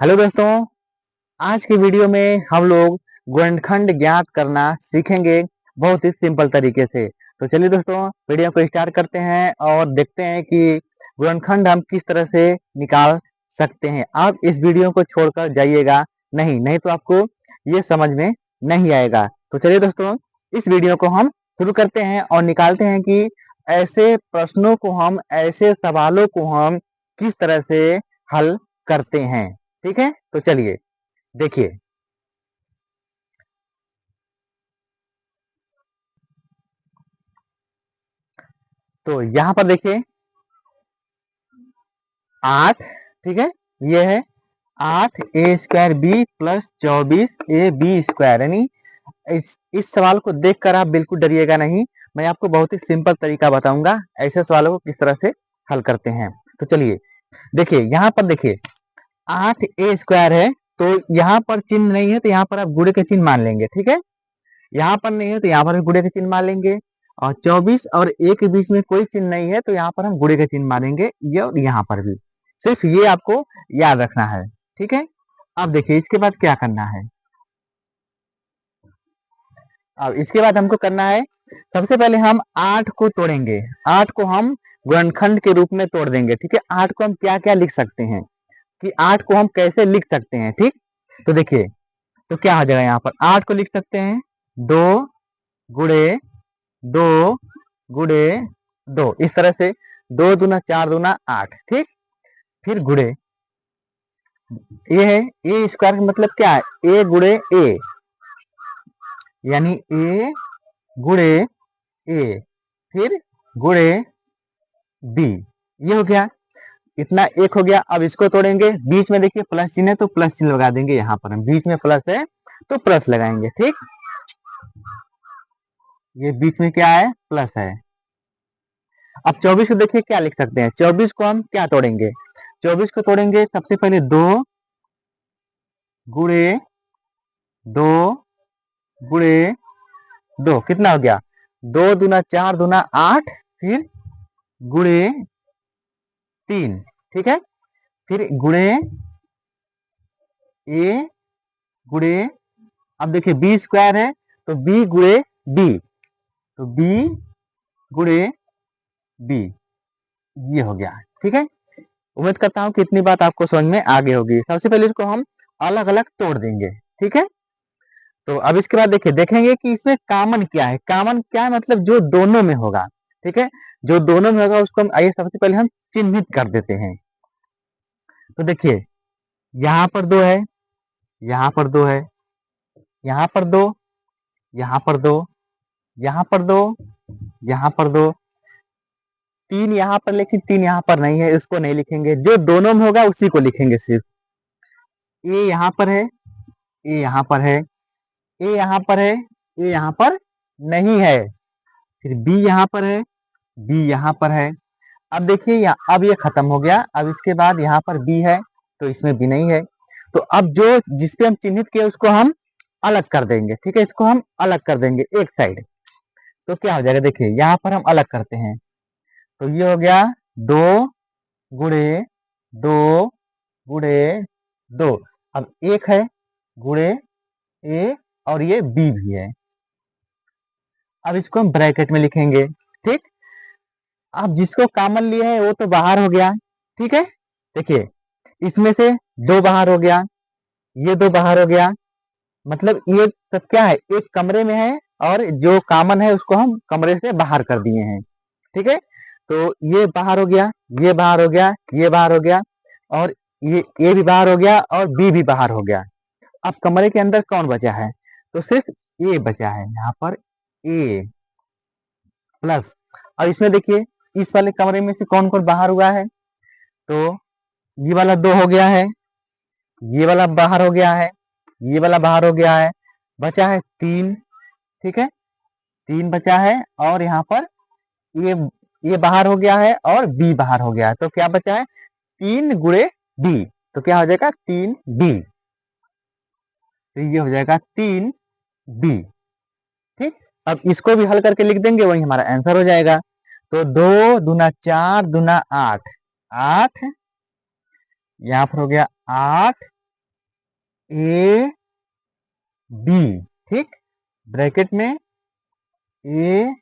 Hello दोस्तों, आज की वीडियो में हम लोग गुणनखंड ज्ञात करना सीखेंगे बहुत ही सिंपल तरीके से। तो चलिए दोस्तों, वीडियो को स्टार्ट करते हैं और देखते हैं कि गुणनखंड हम किस तरह से निकाल सकते हैं। आप इस वीडियो को छोड़कर जाइएगा नहीं तो आपको ये समझ में नहीं आएगा। तो चलिए दोस्तों, इस वीडियो को हम शुरू करते हैं और निकालते हैं कि ऐसे प्रश्नों को हम, ऐसे सवालों को हम किस तरह से हल करते हैं। ठीक है, तो चलिए देखिए। तो यहां पर देखिए 8, ठीक है, ये है 8 a² b plus 24 a b²। यानी इस सवाल को देखकर आप बिल्कुल डरिएगा नहीं। मैं आपको बहुत ही सिंपल तरीका बताऊंगा ऐसे सवालों को किस तरह से हल करते हैं। तो चलिए देखिए, यहाँ पर देखिए 8a² है, तो यहाँ पर चिन्ह नहीं है तो यहाँ पर आप गुणे के चिन्ह मान लेंगे। ठीक है, यहाँ पर नहीं है तो यहाँ पर भी गुणे के चिन्ह मान लेंगे। और 24 और a के बीच में कोई चिन्ह नहीं है तो यहाँ पर हम गुणे के चिन्ह मारेंगे, ये और यहाँ पर भी। सिर्फ ये आपको याद रखना है। ठीक है, अब देखिए इसके बाद क्या करना है। अब इसके बाद हमको करना है, सबसे पहले हम 8 को तोड़ेंगे। 8 को हम गुणनखंड के रूप में तोड़ देंगे। ठीक है, 8 को हम क्या क्या लिख सकते हैं, कि 8 को हम कैसे लिख सकते हैं। ठीक, तो देखिए, तो क्या हो जाएगा, यहाँ पर 8 को लिख सकते हैं 2 गुणे 2 गुणे 2, इस तरह से 2 दूना 4 दूना 8। ठीक, फिर गुणे ये है a² का मतलब क्या है, a गुणे a, यानी a गुणे a, फिर गुणे b। ये हो गया, इतना एक हो गया। अब इसको तोड़ेंगे, बीच में देखिए प्लस चिन्ह है तो प्लस चिन्ह लगा देंगे। यहाँ पर हम बीच में प्लस है तो प्लस लगाएंगे। ठीक, ये बीच में क्या है, प्लस है। अब 24 को देखिए क्या लिख सकते हैं। 24 को हम क्या तोड़ेंगे, 24 को तोड़ेंगे सबसे पहले 2 गुणे 2 गुणे 2, कितना हो गया, 2 दूना 4 दूना 8, फिर गुणे 3। ठीक है, फिर गुणे a गुणे, अब देखिए b² है तो b गुणे b, तो b गुणे b, ये हो गया। ठीक है, उम्मीद करता हूं कि इतनी बात आपको समझ में आगे होगी। सबसे पहले इसको हम अलग अलग तोड़ देंगे। ठीक है, तो अब इसके बाद देखिए, देखेंगे कि इसमें कॉमन क्या है। कॉमन क्या है, मतलब जो दोनों में होगा। ठीक है, जो दोनों में होगा उसको हम, आइए सबसे पहले हम चिन्हित कर देते हैं। तो देखिए यहाँ पर 2 है, यहाँ पर 2 है, यहाँ पर 2, यहाँ पर 2, यहाँ पर 2, यहाँ पर 2, 3 यहाँ पर, लेकिन 3 यहाँ पर नहीं है, इसको नहीं लिखेंगे। जो दोनों में होगा उसी को लिखेंगे सिर्फ। ए यहाँ पर है, ए यहाँ पर है, ए यहाँ पर है, ए यहाँ पर नहीं है, फिर बी यहाँ पर है, बी यहाँ पर है। अब देखिए यहाँ, अब ये खत्म हो गया। अब इसके बाद यहाँ पर बी है तो इसमें बी नहीं है। तो अब जो जिसपे हम चिन्हित किए उसको हम अलग कर देंगे। ठीक है, इसको हम अलग कर देंगे एक साइड। तो क्या हो जाएगा, देखिए यहाँ पर हम अलग करते हैं तो ये हो गया 2 गुणे 2 गुणे 2। अब एक है गुणे ए और ये बी भी है। अब इसको हम ब्रैकेट में लिखेंगे। ठीक, अब जिसको कॉमन लिए है वो तो बाहर हो गया। ठीक है, देखिए इसमें से 2 बाहर हो गया, ये 2 बाहर हो गया, मतलब ये सब क्या है, एक कमरे में है और जो कॉमन है उसको हम कमरे से बाहर कर दिए हैं। ठीक है, तो ये बाहर हो गया, ये बाहर हो गया, ये बाहर हो गया, और ये ए भी बाहर हो गया और बी भी बाहर हो गया। अब कमरे के अंदर कौन बचा है, तो सिर्फ ए बचा है, यहाँ पर ए प्लस। और इसमें देखिए इस वाले कमरे में से कौन कौन बाहर हुआ है, तो ये वाला 2 हो गया है, ये वाला बाहर हो गया है, ये वाला बाहर हो गया है, बचा है 3। ठीक है, 3 बचा है, और यहाँ पर ये ये बाहर हो गया है और बी बाहर हो गया है। तो क्या बचा है, 3 गुणे बी, तो क्या हो जाएगा 3b। तो ये हो जाएगा 3b। ठीक, अब इसको भी हल करके लिख देंगे, वही हमारा आंसर हो जाएगा। तो 2 दूना 4 दूना 8, 8 यहाँ पर हो गया 8 ए बी, ठीक, ब्रैकेट में ए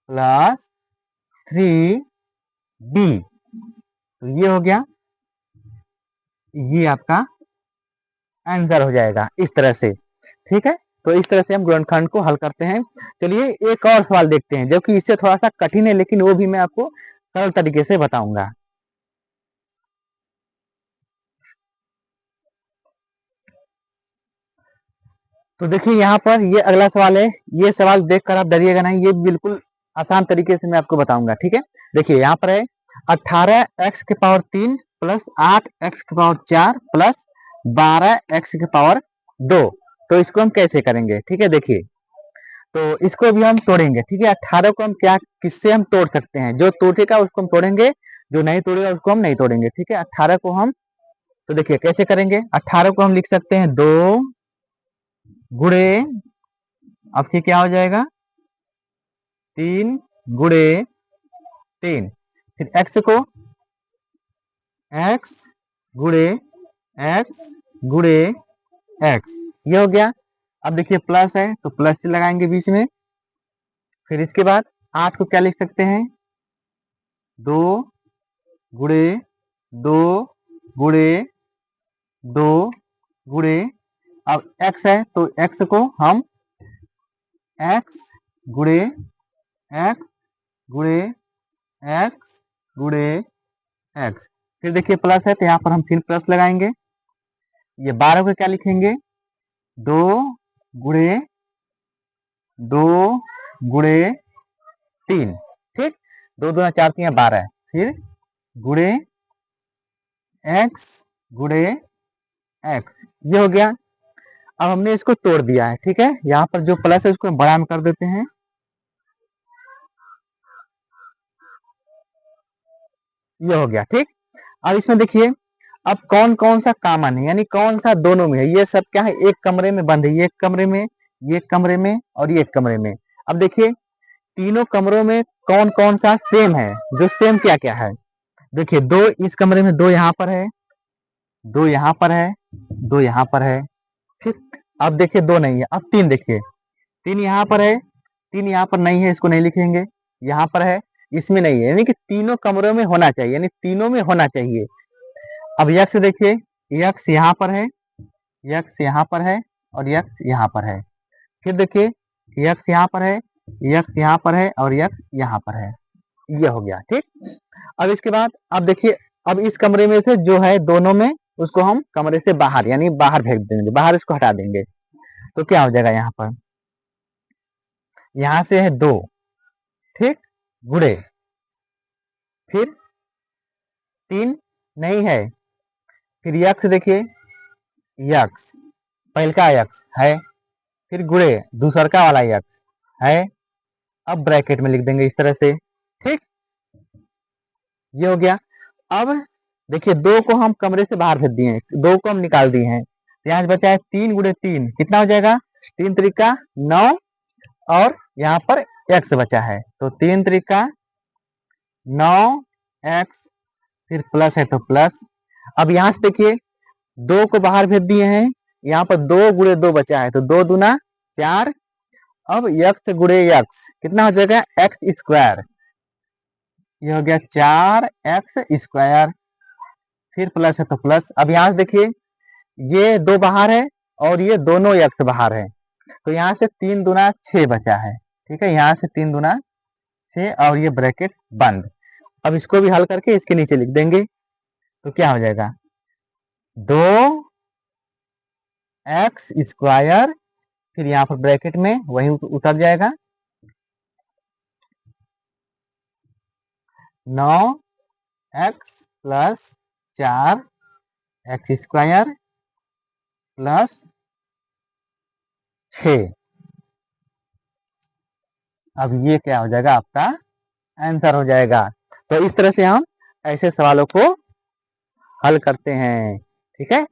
प्लस 3b, तो ये हो गया, ये आपका आंसर हो जाएगा इस तरह से, ठीक है। तो इस तरह से हम गुणनखंड को हल करते हैं। चलिए एक और सवाल देखते हैं जो कि इससे थोड़ा सा कठिन है, लेकिन वो भी मैं आपको सरल तरीके से बताऊंगा। तो देखिए यहाँ पर ये अगला सवाल है। ये सवाल देखकर आप डरिएगा नहीं, ये बिल्कुल आसान तरीके से मैं आपको बताऊंगा, ठीक है। देखिए यहाँ पर है 18x³ plus 8x4 plus 12x2। तो इसको हम कैसे करेंगे, ठीक है। देखिए तो इसको भी हम तोड़ेंगे, ठीक है। 18 को हम क्या किससे हम तोड़ सकते हैं, जो टूटेगा उसको हम तोड़ेंगे, जो नहीं तोड़ेगा उसको हम नहीं तोड़ेंगे, ठीक है। 18 को हम, तो देखिए कैसे करेंगे। 18 को हम लिख सकते हैं 2 गुणे, अब फिर क्या हो जाएगा 3 गुणे 3, फिर x को x गुणे x गुणे x, ये हो गया। अब देखिए प्लस है तो प्लस से लगाएंगे बीच में, फिर इसके बाद 8 को क्या लिख सकते हैं 2 गुणे 2 गुणे 2 गुणे, अब x है तो x को हम x गुणे x गुणे x गुणे x, फिर देखिए प्लस है तो यहाँ पर हम फिर प्लस लगाएंगे। ये 12 को क्या लिखेंगे 2 गुणे 2 गुणे 3, ठीक, 2 2 4 3 12, फिर गुणे x गुणे x, ये हो गया। अब हमने इसको तोड़ दिया है, ठीक है। यहाँ पर जो प्लस है उसको हम बड़ा में कर देते हैं, ये हो गया, ठीक। अब इसमें देखिए अब कौन कौन सा कॉमन है, यानी कौन सा दोनों में है। ये सब क्या है एक कमरे में बंद है, ये एक कमरे में, ये एक कमरे में और ये एक कमरे में। अब देखिए तीनों कमरों में कौन कौन सा सेम है, जो सेम क्या क्या है। देखिए 2 इस कमरे में, 2 यहाँ पर है, 2 यहाँ पर है, 2 यहाँ पर है, ठीक। अब देखिए 2 नहीं है, अब 3 देखिए, 3 यहाँ पर है, 3 यहाँ पर नहीं है, इसको नहीं लिखेंगे, यहाँ पर है, इसमें नहीं है, यानी कि तीनों कमरों में होना चाहिए, यानी तीनों में होना चाहिए। अब यक्स देखिए, यक्स यहाँ पर है, यक्स यहाँ पर है और यक्स यहाँ पर है, फिर देखिए यक्स यहाँ पर है, यक्स यहाँ पर है और यक्स यहाँ पर है, ये हो गया, ठीक। अब इसके बाद अब देखिए अब इस कमरे में से जो है दोनों में, उसको हम कमरे से बाहर यानी बाहर फेंक देंगे, बाहर इसको हटा देंगे, तो क्या हो जाएगा यहाँ पर, यहाँ से है 2, ठीक, गुणे, फिर 3 नहीं है, फिर यक्स देखिए, यक्स पहल का यक्स है, फिर गुणे दूसर का वाला यक्स है। अब ब्रैकेट में लिख देंगे इस तरह से, ठीक, ये हो गया। अब देखिए 2 को हम कमरे से बाहर भेज दिए हैं, 2 को हम निकाल दिए हैं, यहाँ से बचा है 3 गुणे 3, कितना हो जाएगा 3 त्रिका 9, और यहाँ पर x बचा है, तो 3 त्रिका 9x, फिर प्लस है तो प्लस। अब यहाँ से देखिए 2 को बाहर भेज दिए हैं, यहाँ पर 2 गुणे 2 बचा है, तो 2 दूना 4, अब x गुणे x कितना हो जाएगा x², ये हो गया 4x², फिर प्लस है तो प्लस। अब यहाँ से देखिए ये 2 बाहर है और ये दोनों x बाहर है, तो यहाँ से 3 दूना 6 बचा है, ठीक है, यहाँ से 3 दूना 6 और ये ब्रैकेट बंद। अब इसको भी हल करके इसके नीचे लिख देंगे, तो क्या हो जाएगा 2x², फिर यहाँ पर ब्रैकेट में वही उतर जाएगा 9x प्लस 4x² प्लस 6। अब ये क्या हो जाएगा आपका आंसर हो जाएगा। तो इस तरह से हम ऐसे सवालों को हल करते हैं, ठीक है।